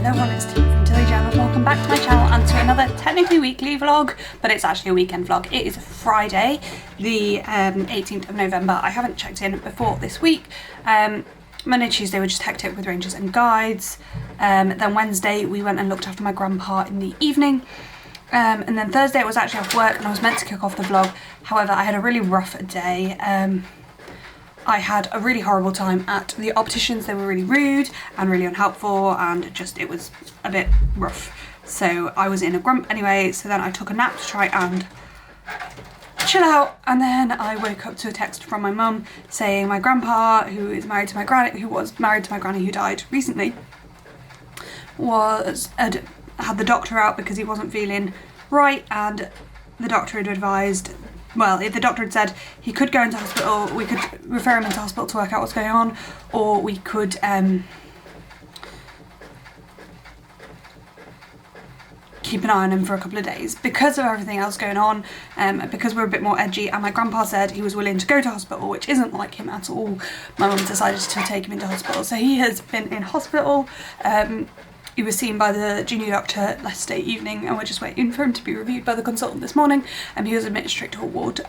Hello everyone, it's Tilly from Tilly Channel. Welcome back to my channel and to another technically weekly vlog, but it's actually a weekend vlog. It is Friday, the 18th of November. I haven't checked in before this week. Monday, Tuesday were just hectic with rangers and guides. Then Wednesday we went and looked after my grandpa in the evening. And then Thursday I was actually off work and I was meant to kick off the vlog. However, I had a really rough day. I had a really horrible time at the opticians. They were really rude and really unhelpful and just it was a bit rough. So I was in a grump anyway, so then I took a nap to try and chill out, and then I woke up to a text from my mum saying my grandpa, who was married to my granny who died recently, had the doctor out because he wasn't feeling right, and the doctor had advised, well, the doctor had said he could go into hospital, we could refer him into hospital to work out what's going on, or we could keep an eye on him for a couple of days. Because of everything else going on, because we're a bit more edgy, and my grandpa said he was willing to go to hospital, which isn't like him at all, my mum decided to take him into hospital. So he has been in hospital. He was seen by the junior doctor yesterday evening and we're just waiting for him to be reviewed by the consultant this morning, and he was admitted straight to a ward.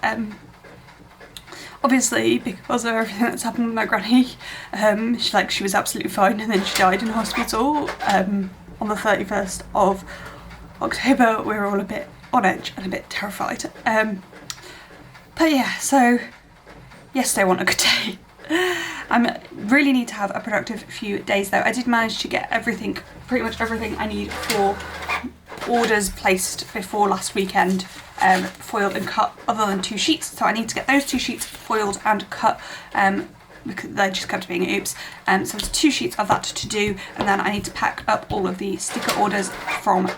Obviously, because of everything that's happened with my granny, she was absolutely fine and then she died in hospital on the 31st of October. We were all a bit on edge and a bit terrified. But yeah, so yesterday wasn't a good day. I really need to have a productive few days though. I did manage to get pretty much everything I need for orders placed before last weekend, foiled and cut, other than 2 sheets. So I need to get those 2 sheets foiled and cut, because they just kept being oops. So there's 2 sheets of that to do, and then I need to pack up all of the sticker orders from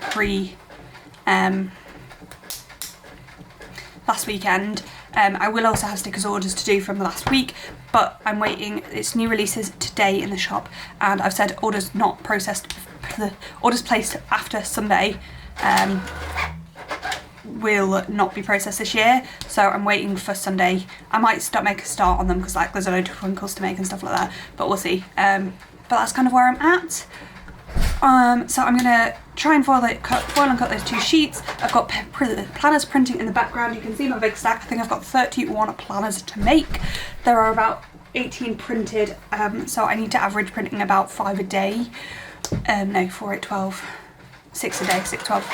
last weekend. I will also have stickers orders to do from last week, but I'm waiting. It's new releases today in the shop, and I've said orders not processed, the orders placed after Sunday will not be processed this year, so I'm waiting for Sunday. I might make a start on them because there's a load of wrinkles to make and stuff like that, but we'll see. But that's kind of where I'm at. So I'm gonna try and foil and cut those 2 sheets. I've got planners printing in the background. You can see my big stack. I think I've got 31 planners to make. There are about 18 printed, so I need to average printing about 5 a day. No, 4, 8, 12, 6 a day, 6, 12.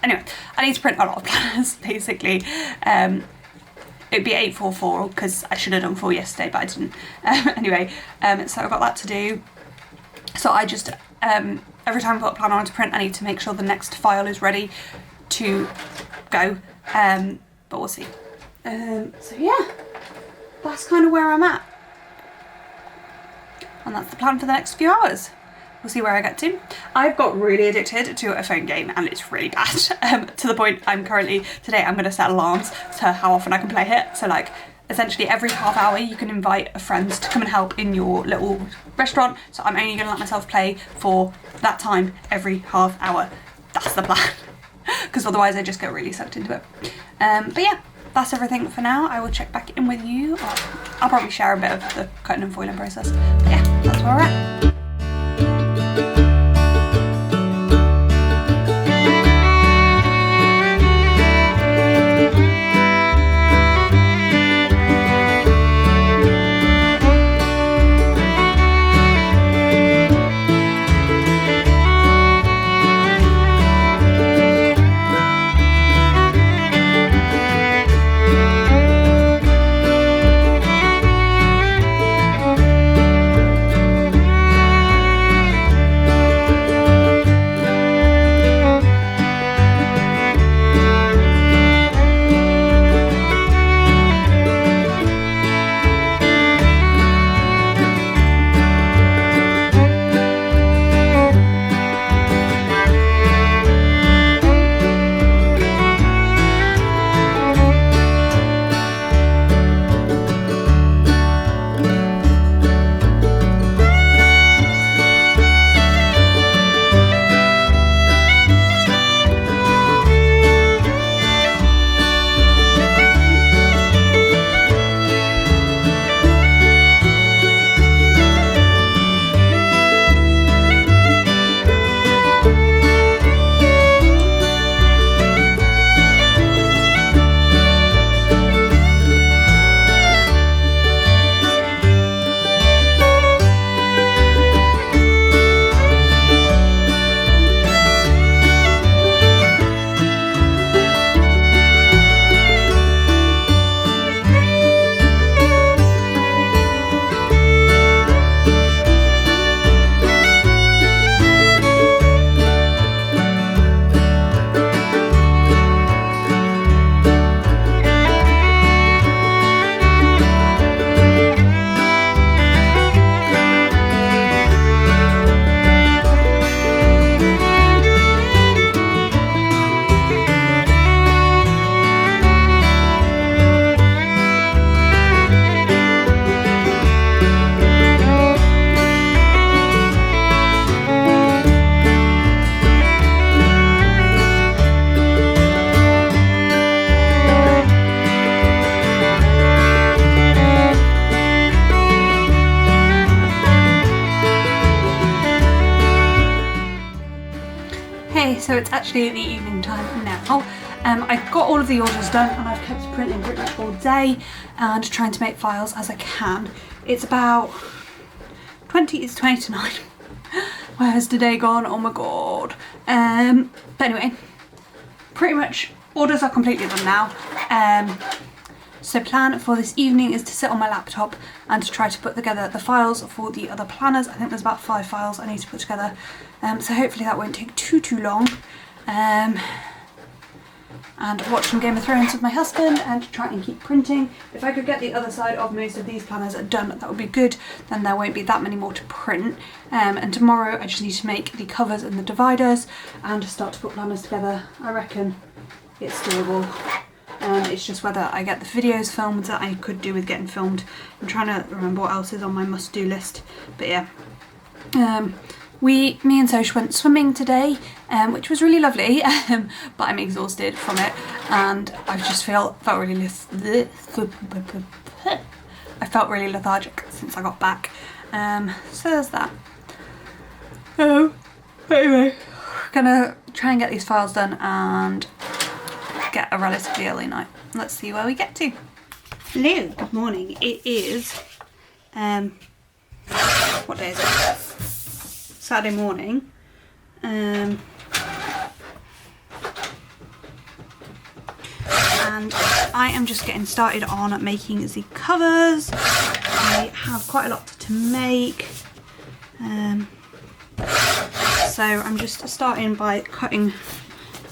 Anyway, I need to print a lot of planners, basically. It'd be 8, 4, 4, because I should have done 4 yesterday, but I didn't. Anyway, so I've got that to do. So I just, every time I put a planner on to print, I need to make sure the next file is ready to go, but we'll see. So yeah, that's kind of where I'm at. And that's the plan for the next few hours. We'll see where I get to. I've got really addicted to a phone game and it's really bad, to the point today I'm going to set alarms to how often I can play it. So essentially every half hour you can invite a friend to come and help in your little restaurant, so I'm only going to let myself play for that time every half hour. That's the plan, because otherwise I just get really sucked into it. But yeah, that's everything for now. I will check back in with you. I'll probably share a bit of the cutting and foiling process. But yeah, that's where we're at. Okay, so it's actually the evening time now. I've got all of the orders done and I've kept printing pretty much all day and trying to make files as I can. It's about 20 to 9. Where has today gone? Oh my god. But anyway, pretty much orders are completely done now. So plan for this evening is to sit on my laptop and to try to put together the files for the other planners. I think there's about 5 files I need to put together. So hopefully that won't take too long. And watch some Game of Thrones with my husband and try and keep printing. If I could get the other side of most of these planners done, that would be good. Then there won't be that many more to print. And tomorrow I just need to make the covers and the dividers and start to put planners together. I reckon it's doable. It's just whether I get the videos filmed that I could do with getting filmed. I'm trying to remember what else is on my must-do list. But yeah. Me and Soch went swimming today, which was really lovely, but I'm exhausted from it, and I just felt really lethargic since I got back. So there's that. Anyway, gonna try and get these files done and get a relatively early night. Let's see where we get to. Hello, good morning. It is what day is it? Saturday morning. And I am just getting started on making the covers. I have quite a lot to make. So I'm just starting by cutting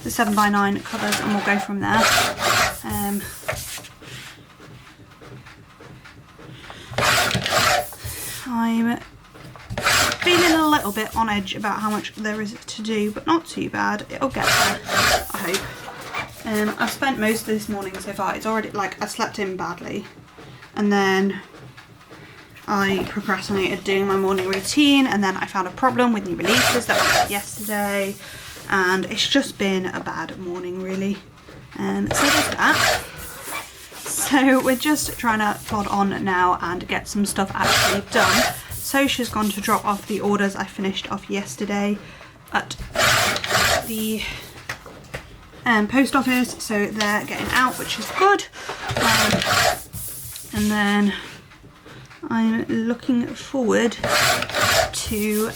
the 7x9 covers and we'll go from there. I'm feeling a little bit on edge about how much there is to do, but not too bad. It'll get there, I hope. I've spent most of this morning so far. It's already, like, I slept in badly. And then I procrastinated doing my morning routine, and then I found a problem with new releases that went up yesterday. And it's just been a bad morning, really. So there's that. So we're just trying to plod on now and get some stuff actually done. So she's gone to drop off the orders I finished off yesterday at the post office, so they're getting out, which is good. And then I'm looking forward to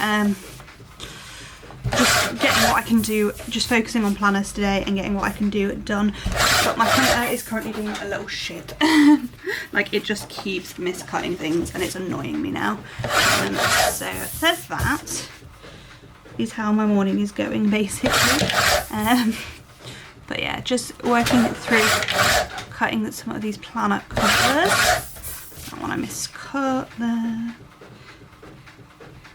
just getting what I can do, just focusing on planners today and getting what I can do done. But my printer is currently being a little shit. Like, it just keeps miscutting things and it's annoying me now. So there's that. Is how my morning is going, basically. But yeah, just working through cutting some of these planner covers. That one I miscut there.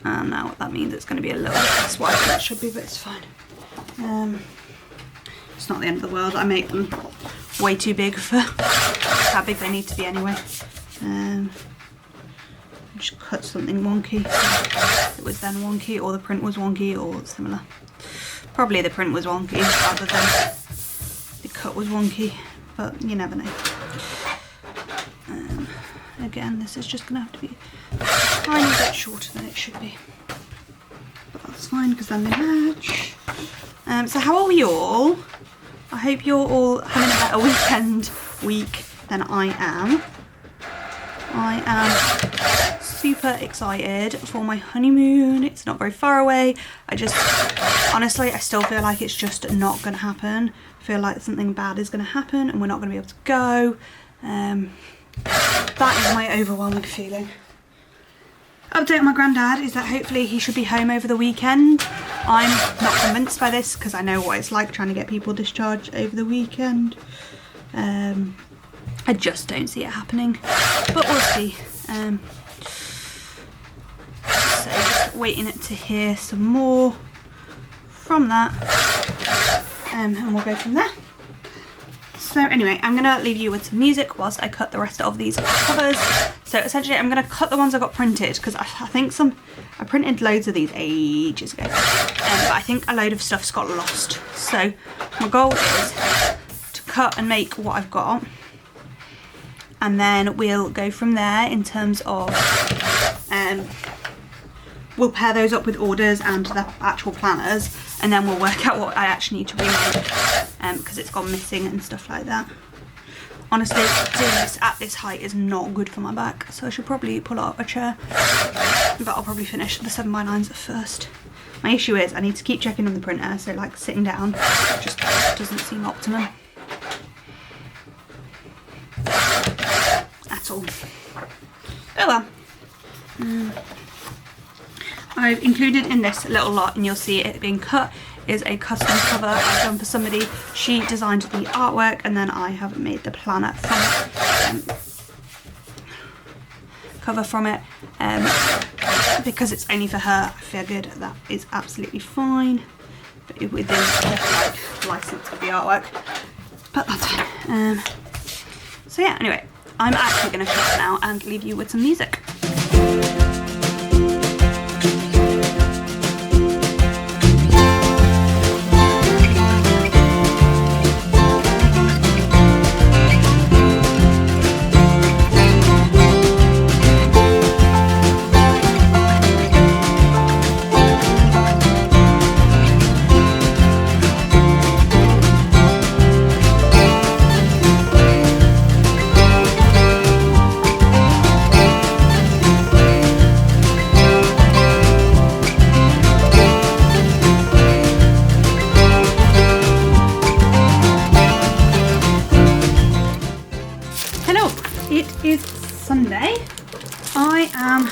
And now what that means, it's going to be a little bit less wide than it should be, but it's fine. It's not the end of the world. I make them way too big for how big they need to be anyway. Just cut something wonky. It was then wonky, or the print was wonky, or similar. Probably the print was wonky rather than the cut was wonky, but you never know. Again, this is just going to have to be a tiny bit shorter than it should be. But that's fine because then they match. So how are we all? I hope you're all having a better week than I am. I am super excited for my honeymoon. It's not very far away. Honestly, I still feel like it's just not going to happen. I feel like something bad is going to happen and we're not going to be able to go. That is my overwhelming feeling. Update on my granddad is that hopefully he should be home over the weekend. I'm not convinced by this because I know what it's like trying to get people discharged over the weekend. I just don't see it happening, but we'll see. So just waiting to hear some more from that, and we'll go from there. So anyway, I'm going to leave you with some music whilst I cut the rest of these covers. So essentially I'm going to cut the ones I got printed because I think I printed loads of these ages ago. But I think a load of stuff's got lost. So my goal is to cut and make what I've got. And then we'll go from there in terms of we'll pair those up with orders and the actual planners, and then we'll work out what I actually need to remake, because it's gone missing and stuff like that. Honestly, doing this at this height is not good for my back, so I should probably pull out a chair, but I'll probably finish the 7x9s first. My issue is I need to keep checking on the printer, so like sitting down just doesn't seem optimum at all. Oh well. I've included in this little lot, and you'll see it being cut, is a custom cover I've done for somebody. She designed the artwork and then I have made the planner from it, cover from it, because it's only for her. I figured that is absolutely fine, but within the license of the artwork, but that's fine. So yeah, anyway, I'm actually going to cut now and leave you with some music. Sunday. I am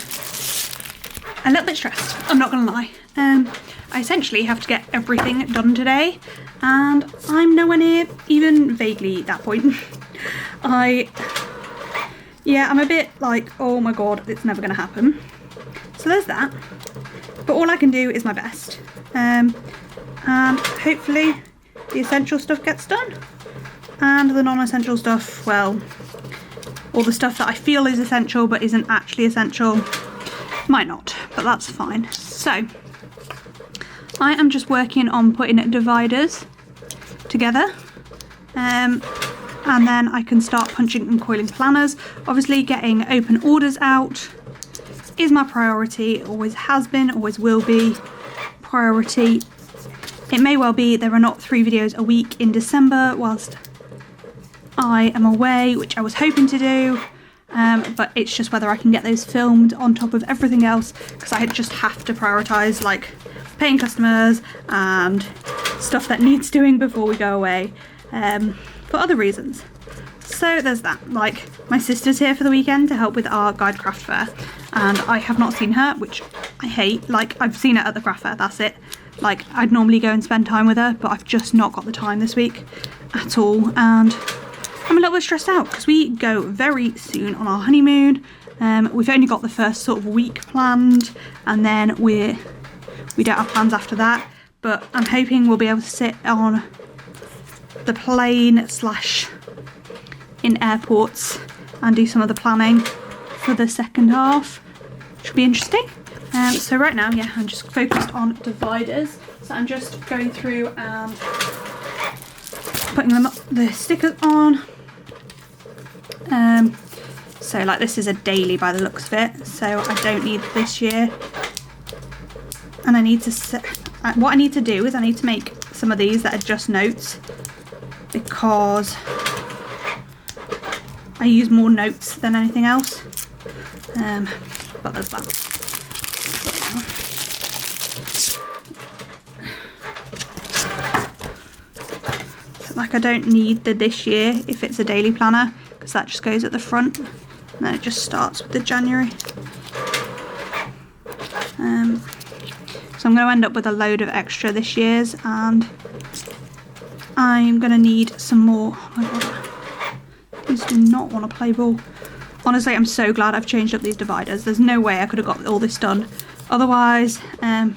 a little bit stressed, I'm not gonna lie. I essentially have to get everything done today, and I'm nowhere near even vaguely that point. I'm a bit like, oh my god, it's never gonna happen. So there's that, but all I can do is my best, and hopefully the essential stuff gets done, and the non-essential stuff, well, all the stuff that I feel is essential but isn't actually essential, might not, but that's fine. So I am just working on putting dividers together, and then I can start punching and coiling planners. Obviously getting open orders out is my priority, always has been, always will be priority. It may well be there are not 3 videos a week in December whilst I am away, which I was hoping to do, but it's just whether I can get those filmed on top of everything else, because I just have to prioritise like paying customers and stuff that needs doing before we go away, for other reasons. So there's that. Like, my sister's here for the weekend to help with our guide craft fair, and I have not seen her, which I hate. Like, I've seen her at the craft fair, that's it. Like, I'd normally go and spend time with her, but I've just not got the time this week at all, and I'm a little bit stressed out because we go very soon on our honeymoon. We've only got the first sort of week planned, and then we don't have plans after that, but I'm hoping we'll be able to sit on the plane / in airports and do some of the planning for the second half, which will be interesting. So right now, yeah, I'm just focused on dividers, so I'm just going through and putting them up, the stickers on. So like this is a daily by the looks of it, so I don't need this year, and I need to set, what I need to do is I need to make some of these that are just notes, because I use more notes than anything else, but there's that. So like I don't need the this year if it's a daily planner, because that just goes at the front, and then it just starts with the January. So I'm going to end up with a load of extra this year's, and I'm going to need some more. Oh my god, these do not want to play ball. Honestly, I'm so glad I've changed up these dividers. There's no way I could have got all this done otherwise. I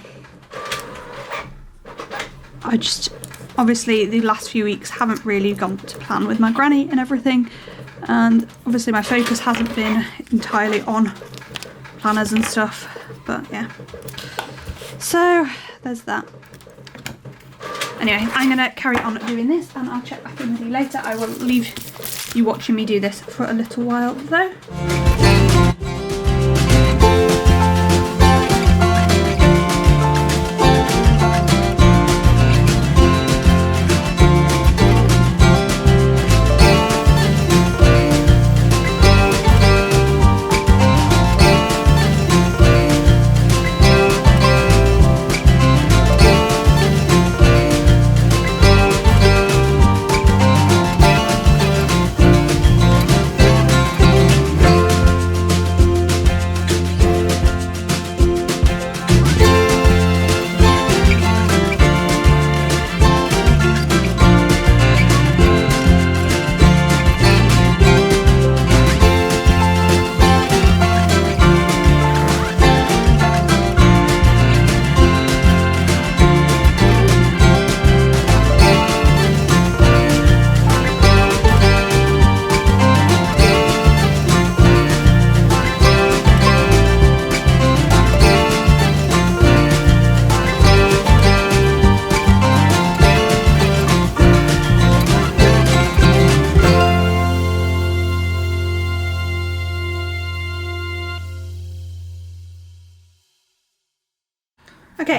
just, obviously the last few weeks haven't really gone to plan with my granny and everything, and obviously my focus hasn't been entirely on planners and stuff, but yeah. So there's that. Anyway, I'm going to carry on doing this, and I'll check back in with you later. I will leave you watching me do this for a little while though.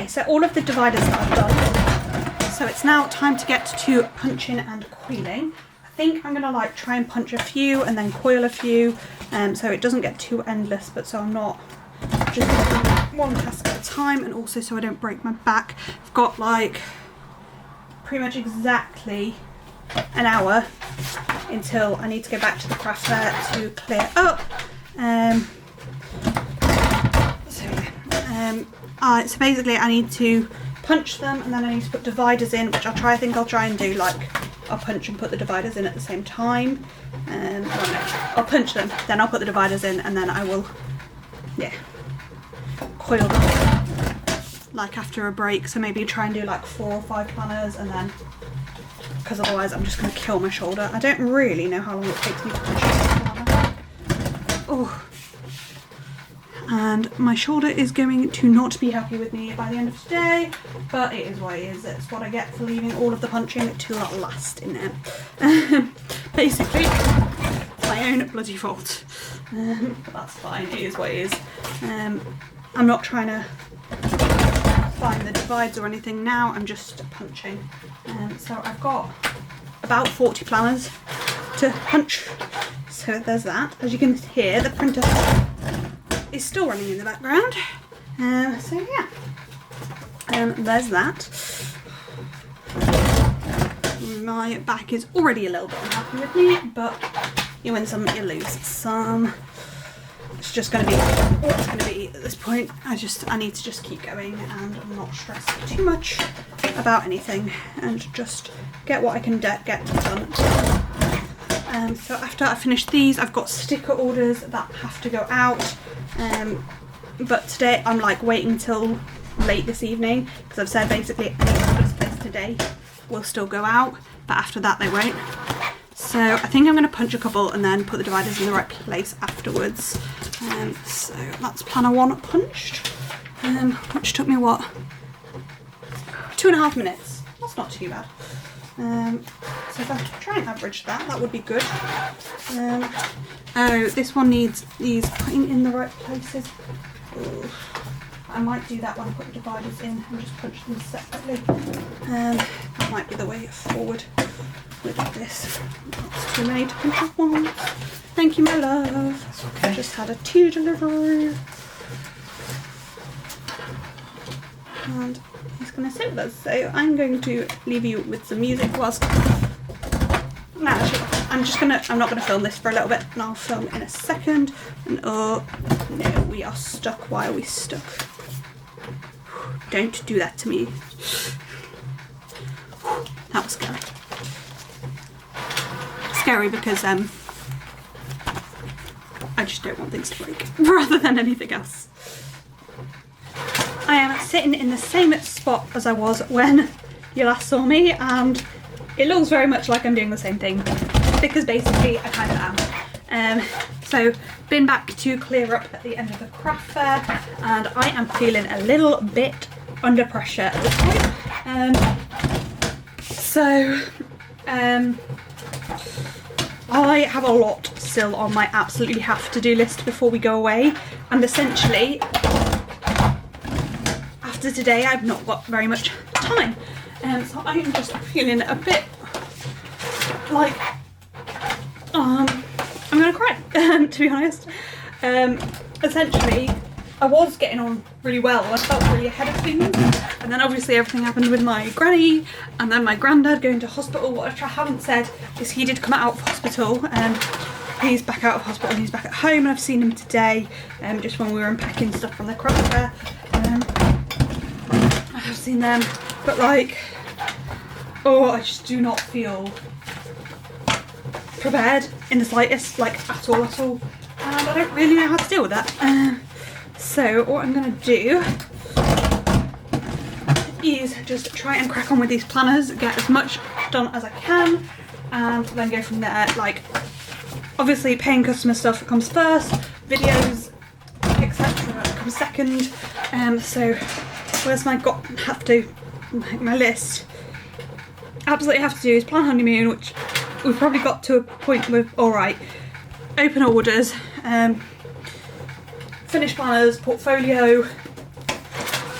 Okay, so all of the dividers that I've done. So it's now time to get to punching and coiling. I think I'm gonna like try and punch a few and then coil a few, so it doesn't get too endless, but so I'm not just doing one task at a time, and also so I don't break my back. I've got like pretty much exactly an hour until I need to go back to the craft fair to clear up. So basically I need to punch them, and then I need to put dividers in, which I think I'll try and do, like I'll punch and put the dividers in at the same time. Well, no, I'll punch them, then I'll put the dividers in, and then I will, yeah, coil them like after a break. So maybe try and do like 4 or 5 planners, and then, because otherwise I'm just going to kill my shoulder. I don't really know how long it takes me to punch a planner. Oh. And my shoulder is going to not be happy with me by the end of today, but it is what it is. It's what I get for leaving all of the punching to last in there. Basically, it's my own bloody fault. But that's fine, it is what it is. I'm not trying to find the divides or anything now, I'm just punching. So I've got about 40 planners to punch. So there's that. As you can hear, the printer is still running in the background. So yeah, there's that. My back is already a little bit unhappy with me, but you win some, you lose some. It's just going to be what it's going to be at this point. I need to just keep going and not stress too much about anything, and just get what I can get done. So after I finish these, I've got sticker orders that have to go out, but today I'm like waiting till late this evening, because I've said basically any orders placed today will still go out, but after that they won't. So I think I'm going to punch a couple and then put the dividers in the right place afterwards. So that's planner 1 punched, which took me what, 2.5 minutes. That's not too bad. So if I try and average that, that would be good. Oh, this one needs these putting in the right places. Ooh. I might do that when I put the dividers in and just punch them separately. That might be the way forward with this. That's too many to punch at once. Thank you, my love. That's okay. I just had a tea delivery. And he's going to sit with us, so I'm going to leave you with some music whilst... No, actually, I'm not going to film this for a little bit, and I'll film in a second. And oh, no, we are stuck. Why are we stuck? Don't do that to me. That was scary. Scary because I just don't want things to break, rather than anything else. I am sitting in the same spot as I was when you last saw me, and it looks very much like I'm doing the same thing, because basically I kind of am. So been back to clear up at the end of the craft fair, and I am feeling a little bit under pressure at this point. I have a lot still on my absolutely have to do list before we go away, and essentially after today I've not got very much time, so I'm just feeling a bit like I'm gonna cry, to be honest. Essentially I was getting on really well, I felt really ahead of things, and then obviously everything happened with my granny and then my granddad going to hospital. What I haven't said is he did come out of hospital, he's back out of hospital and he's back at home, and I've seen him today, just when we were unpacking stuff from the craft fair. I have seen them, but like, oh, I just do not feel prepared in the slightest, like at all, and I don't really know how to deal with that. So what I'm going to do is just try and crack on with these planners, get as much done as I can, and then go from there. Like, obviously paying customer stuff comes first, videos etc comes second. So where's my my list? Absolutely have to do is plan honeymoon, which we've probably got to a point with. Alright, open orders, finish planners, portfolio,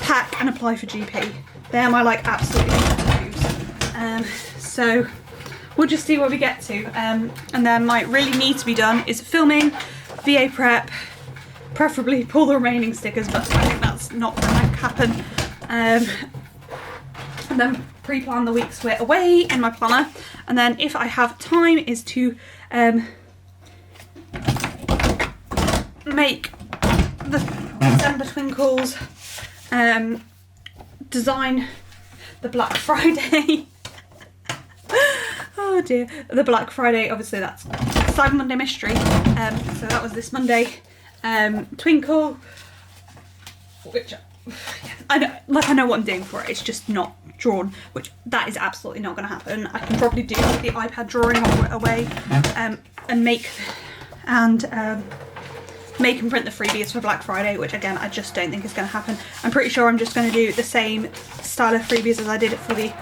pack and apply for GP. They're my like absolutely to-dos. So we'll just see where we get to. And then my really need to be done is filming, VA prep, preferably pull the remaining stickers, but I think that's not going to happen. And then pre-plan the weeks we're away in my planner, and then if I have time is to make the December twinkles, design the Black Friday. Oh dear, the Black Friday, obviously that's Cyber Monday mystery, so that was this Monday. Twinkle, which I know what I'm doing for it, it's just not drawn, which that is absolutely not going to happen. I can probably do the iPad drawing away and make and print the freebies for Black Friday, which again I just don't think is going to happen. I'm pretty sure I'm just going to do the same style of freebies as I did it for the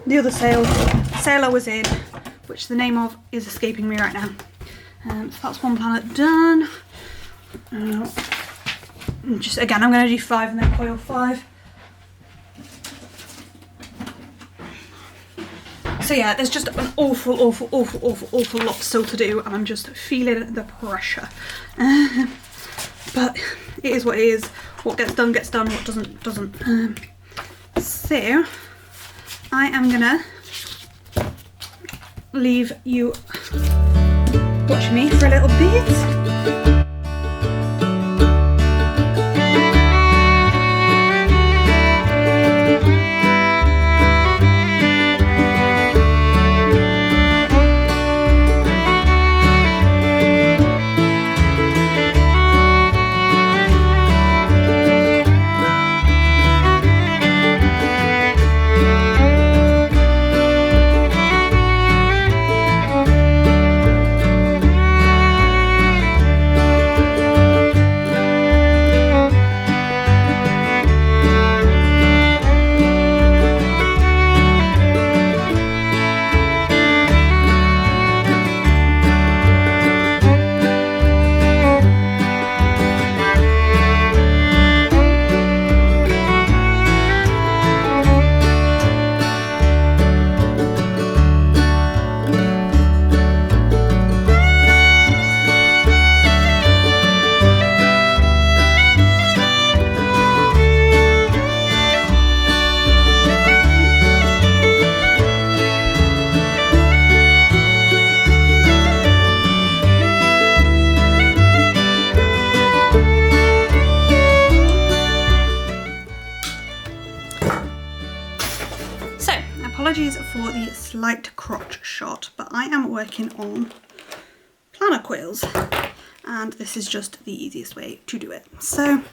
the other sale I was in, which the name of is escaping me right now. So that's one planet done. Just again, I'm going to do 5 and then coil 5. So yeah, there's just an awful lot still to do, and I'm just feeling the pressure. But it is what it is. What gets done, what doesn't. So I am gonna leave you watching me for a little bit. Apologies for the slight crotch shot, but I am working on planner quills and this is just the easiest way to do it. So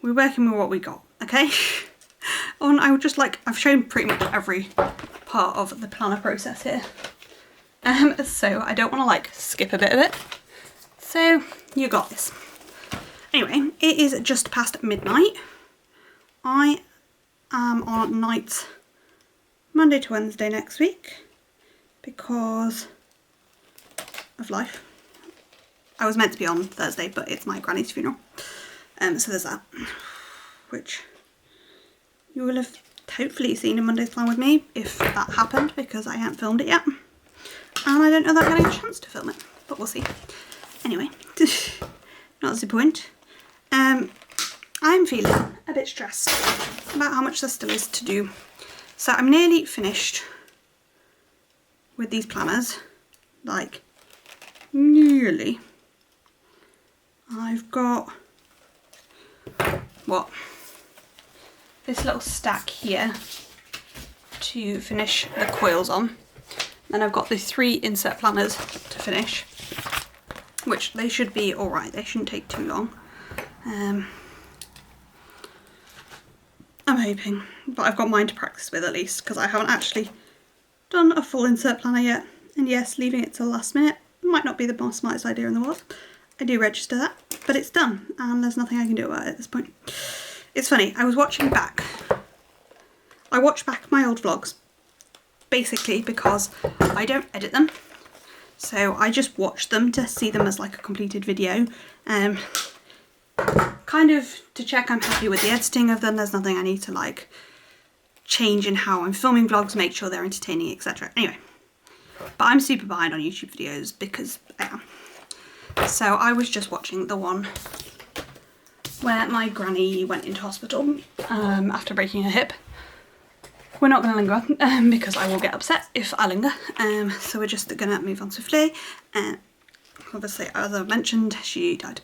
we're working with what we got, okay? I would just like, I've shown pretty much every part of the planner process here. So I don't want to like skip a bit of it. So you got this. Anyway, it is just past midnight. I am on nights Monday to Wednesday next week because of life. I was meant to be on Thursday, but it's my granny's funeral. So there's that, which you will have hopefully seen in Monday's plan with me if that happened, because I haven't filmed it yet. And I don't know that I'm getting a chance to film it, but we'll see. Anyway, not the point. I'm feeling a bit stressed about how much there still is to do. So I'm nearly finished with these planners, like nearly. I've got, what, this little stack here to finish the quills on. Then I've got the 3 insert planners to finish, which they should be alright, they shouldn't take too long. I'm hoping, but I've got mine to practice with at least, because I haven't actually done a full insert planner yet. And yes, leaving it till the last minute might not be the most smartest idea in the world. I do register that, but it's done and there's nothing I can do about it at this point. It's funny, I watched back my old vlogs, basically because I don't edit them. so I just watched them to see them as like a completed video, kind of to check I'm happy with the editing of them. There's nothing I need to like change in how I'm filming vlogs, make sure they're entertaining, etc. Anyway, but I'm super behind on YouTube videos because I am. So I was just watching the one where my granny went into hospital after breaking her hip. We're not going to linger on because I will get upset if I linger. So we're just going to move on swiftly. Obviously, as I mentioned, she died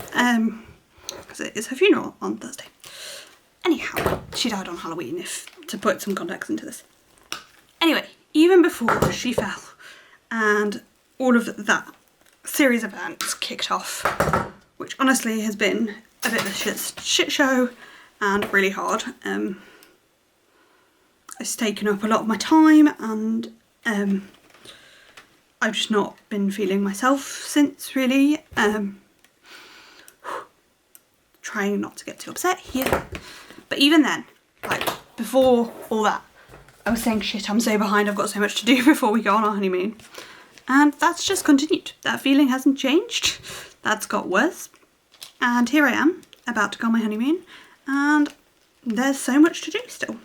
because it is her funeral on Thursday. Anyhow, she died on Halloween, to put some context into this. Anyway, even before she fell and all of that series of events kicked off, which honestly has been a bit of a shit show and really hard. It's taken up a lot of my time, and I've just not been feeling myself since, really. Trying not to get too upset here. But even then, like before all that, I was saying, shit, I'm so behind, I've got so much to do before we go on our honeymoon. And that's just continued. That feeling hasn't changed. That's got worse. And here I am, about to go on my honeymoon, and there's so much to do still.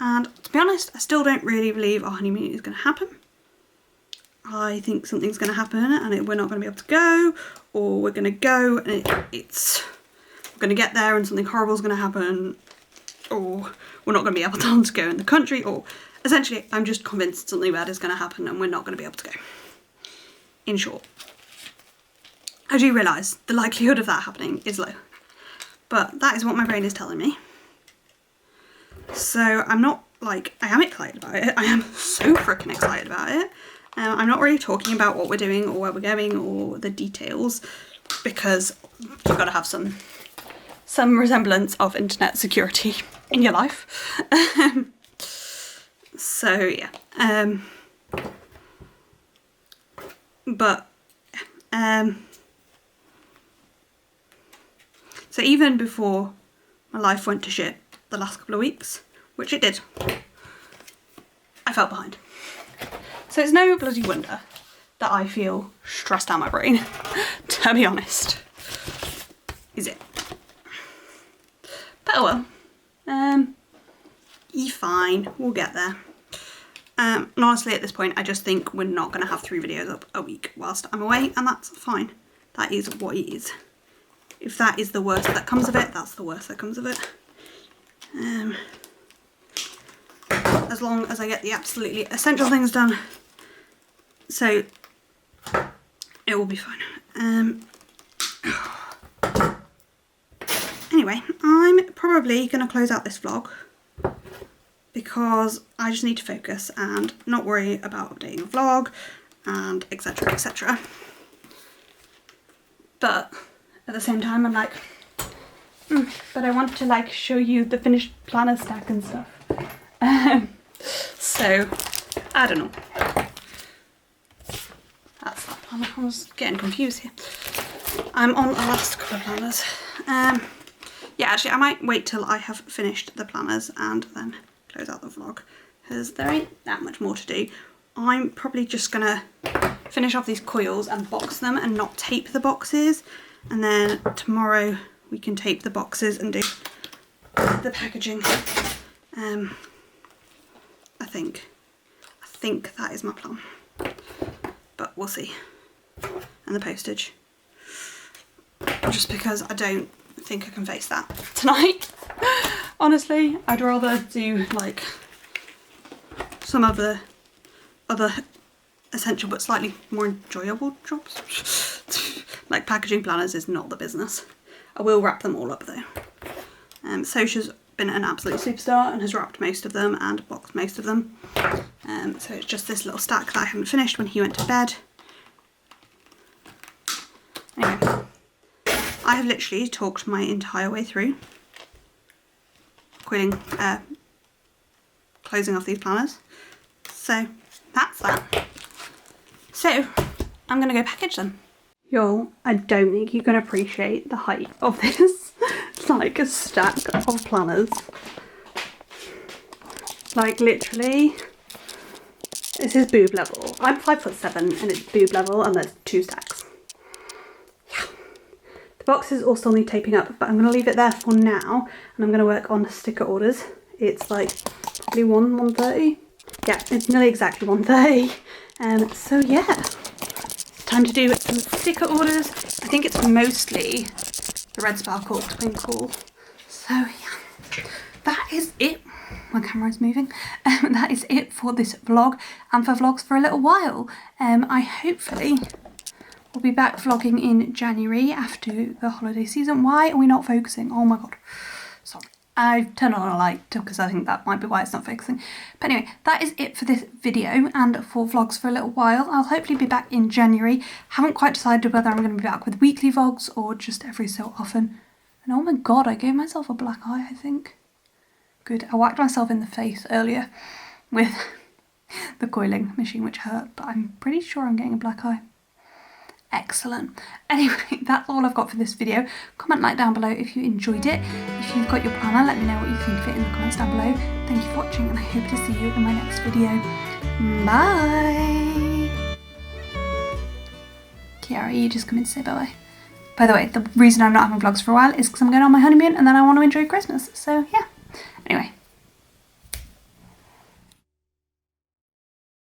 And to be honest, I still don't really believe our honeymoon is going to happen. I think something's going to happen and we're not going to be able to go, or we're going to go and we're going to get there and something horrible is going to happen, or we're not going to be able to go in the country, or essentially I'm just convinced something bad is going to happen and we're not going to be able to go. In short, I do realise the likelihood of that happening is low, but that is what my brain is telling me. So I'm not like, I am excited about it. I am so freaking excited about it. I'm not really talking about what we're doing or where we're going or the details, because you've got to have some resemblance of internet security in your life. So yeah, so even before my life went to shit the last couple of weeks, which it did, I felt behind. So it's no bloody wonder that I feel stressed out my brain, to be honest. Is it? But oh well. You're fine, we'll get there. And honestly at this point I just think we're not going to have 3 videos up a week whilst I'm away, and that's fine. That is what it is. If that is the worst that comes of it, that's the worst that comes of it. As long as I get the absolutely essential things done, so it will be fine. Anyway, I'm probably going to close out this vlog because I just need to focus and not worry about updating the vlog and etc, etc. But at the same time I'm like, but I want to like show you the finished planner stack and stuff. So I don't know. That's that planner. I was getting confused here. I'm on the last couple of planners. Yeah, actually I might wait till I have finished the planners and then close out the vlog, because there ain't that much more to do. I'm probably just gonna finish off these coils and box them and not tape the boxes, and then tomorrow we can tape the boxes and do the packaging. I think that is my plan, but we'll see. And the postage, just because I don't think I can face that tonight. Honestly, I'd rather do like some of the other essential but slightly more enjoyable jobs. Like packaging planners is not the business. I will wrap them all up though. Sosha's been an absolute superstar and has wrapped most of them and boxed most of them. So it's just this little stack that I haven't finished when he went to bed. Anyway, I have literally talked my entire way through closing off these planners. So that's that. So I'm gonna go package them. Y'all, I don't think you can appreciate the height of this. It's like a stack of planners. Like literally, This is boob level. I'm 5'7" and it's boob level, and there's 2 stacks. Yeah. The boxes all still need taping up, but I'm going to leave it there for now, and I'm going to work on sticker orders. It's like probably 1:30. Yeah, it's nearly exactly 1:30. So yeah, it's time to do some sticker orders. I think it's mostly the red sparkle twinkle. So yeah, that is it. My camera's moving. That is it for this vlog and for vlogs for a little while. I hopefully will be back vlogging in January after the holiday season. Why are we not focusing? Oh my god. Sorry. I've turned on a light because I think that might be why it's not focusing. But anyway, that is it for this video and for vlogs for a little while. I'll hopefully be back in January. Haven't quite decided whether I'm going to be back with weekly vlogs or just every so often. And oh my god, I gave myself a black eye, I think. Good. I whacked myself in the face earlier with the coiling machine, which hurt, but I'm pretty sure I'm getting a black eye. Excellent. Anyway, that's all I've got for this video. Comment, like down below if you enjoyed it. If you've got your planner, let me know what you think of it in the comments down below. Thank you for watching, and I hope to see you in my next video. Bye! Kiara, you just come in to say bye-bye. By the way, the reason I'm not having vlogs for a while is because I'm going on my honeymoon and then I want to enjoy Christmas. So yeah. Anyway.